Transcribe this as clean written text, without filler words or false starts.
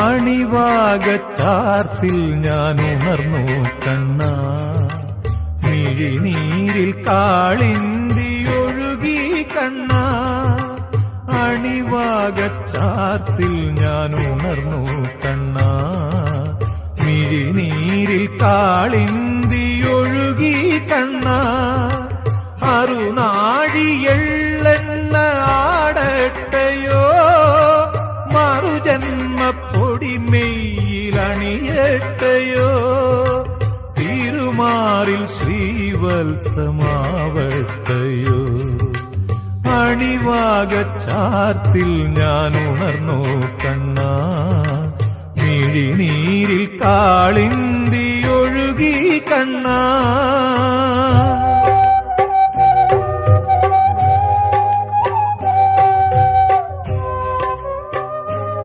അണിവാകച്ചാർത്തിൽ ഞാൻ ഉണർന്നു കണ്ണാ, മിഴിനീരിൽ കാളിന്തി ഒഴുകി കണ്ണാ. അണിവാകച്ചാർത്തിൽ ഞാൻ ഉണർന്നു കണ്ണാ, മിഴിനീരിൽ കാളിന്തി ഒഴുകി കണ്ണാ. അറുനാഴിയെള്ളെണ്ണ ആടട്ടയോ, മറുജന്മപ്പൊടിമെയിലണിയട്ടയോ, തിരുമാറിൽ ശ്രീവത്സമാവട്ടയോ. അണിവാകച്ചാർത്തിൽ ഞാൻ ഉണർന്നു കണ്ണാ,